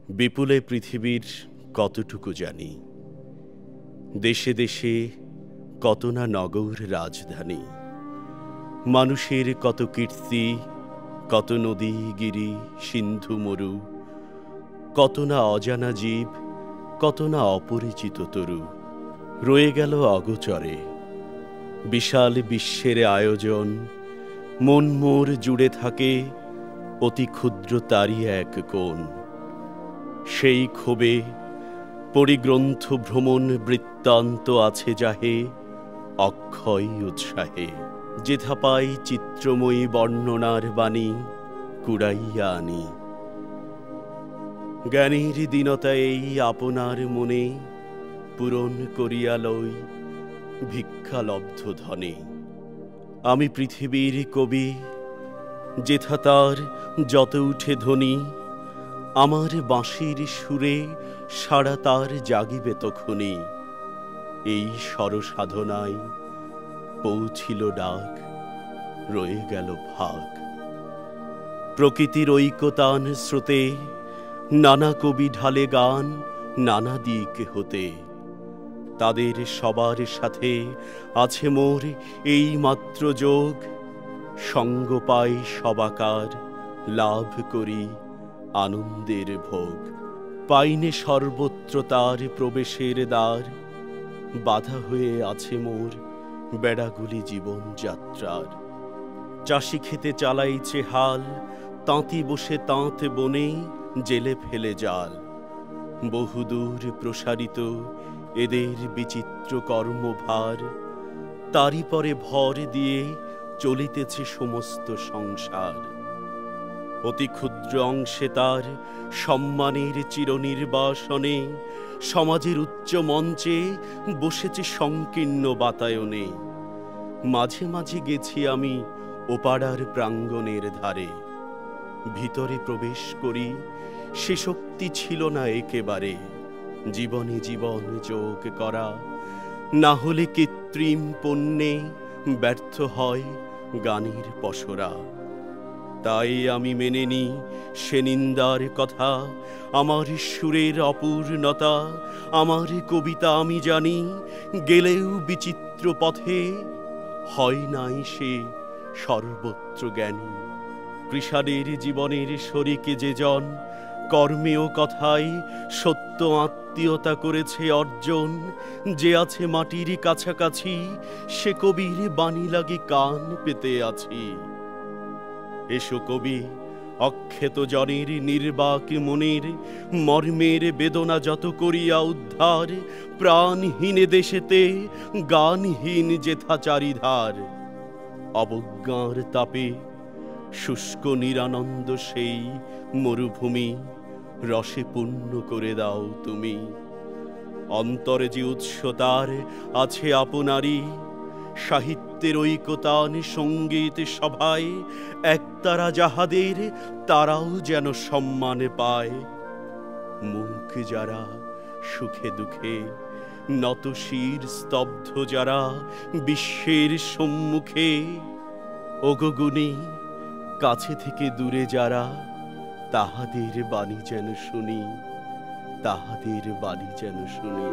বিপুলে পৃথিবীর কতটুকু জানি, দেশে দেশে কত না নগর রাজধানী, মানুষের কত কীর্তি, কত নদী গিরি সিন্ধু মরু, কত না অজানা জীব, কত না অপরিচিত তরু রয়ে গেল অগোচরে। বিশাল বিশ্বের আয়োজন, মন মোর জুড়ে থাকে অতি ক্ষুদ্র তারই এক কোণ। সেই ক্ষোভে পরিগ্রন্থ ভ্রমণ বৃত্তান্ত আছে যাহে অক্ষয় উৎসাহে, যেথা পাই চিত্রময়ী বর্ণনার বাণী কুড়াইয়া আনি। জ্ঞানীর দীনতা এই আপনার মনে পূরণ করিয়া লই ভিক্ষালব্ধ ধনে। আমি পৃথিবীর কবি, যেথা তার যত উঠে ধ্বনি, আমার বাঁশির সুরে সারা তার জাগিবে তখনি। এই স্বরসাধনায় পৌঁছিল ডাক, রয়ে গেল ভাগ। প্রকৃতির ঐকতান স্রোতে নানা কবি ঢালে গান নানা দিক হতে। তাদের সবার সাথে আছে মোর এই মাত্র যোগ, সঙ্গ পাই সবাকার, লাভ করি আনন্দের ভোগ। পাইনে সর্বত্র তার প্রবেশের দ্বার, বাধা হয়ে আছে মোর বেড়াগুলি জীবন যাত্রার। চাষি খেতে চালাইছে হাল, তাঁতি বসে তাঁত বনে জেলে ফেলে জাল। বহুদূর প্রসারিত এদের বিচিত্র কর্মভার, তারই পরে ভর দিয়ে চলিতেছে সমস্ত সংসার। অতি ক্ষুদ্র অংশে তার সম্মানের চিরনির্বাসনে, সমাজের উচ্চ মঞ্চে বসেছে সংকীর্ণ বাতায়নে। মাঝে মাঝে গেছি আমি ওপাড়ার প্রাঙ্গণের ধারে, ভিতরে প্রবেশ করি সে শক্তি ছিল না একেবারে। জীবনে জীবন যোগ করা না হলে কৃত্রিম পণ্যে ব্যর্থ হয় গানের পসরা। তাই আমি মেনে নি সে নিন্দার কথা, আমার সুরের অপূর্ণতা, আমার কবিতা আমি জানি গেলেও বিচিত্র পথে হয় নাই সে সর্বত্র জ্ঞানী। কৃষাণের জীবনের শরিকে যে জন, কর্মে ও কথায় সত্য আত্মীয়তা করেছে অর্জন। যে আছে মাটির কাছাকাছি, সে কবির বাণী লাগি কান পেতে আছি। এসো কবি, অক্ষেত জনের নির্বাক মনের মর্মের বেদনা যত করিয়া উদ্ধার। প্রাণহীন দেশেতে গানহীন যেথা চারিধার, অবজ্ঞার তাপে শুষ্ক নিরানন্দ সেই মরুভূমি রসে পূর্ণ করে দাও তুমি। অন্তরে যে উৎসতার আছে আপনারই, সাহিত্যের ঐকতান সঙ্গীত সভায় একতারা যাহাদের, তারাও যেন সম্মান পায়। মুখ যারা সুখে দুঃখে নত শির স্তব্ধ যারা বিশ্বের সম্মুখে। ওগো গুণী, কাছে থেকে দূরে যারা, তাহাদের বাণী যেন শুনি, তাহাদের বাণী যেন শুনি।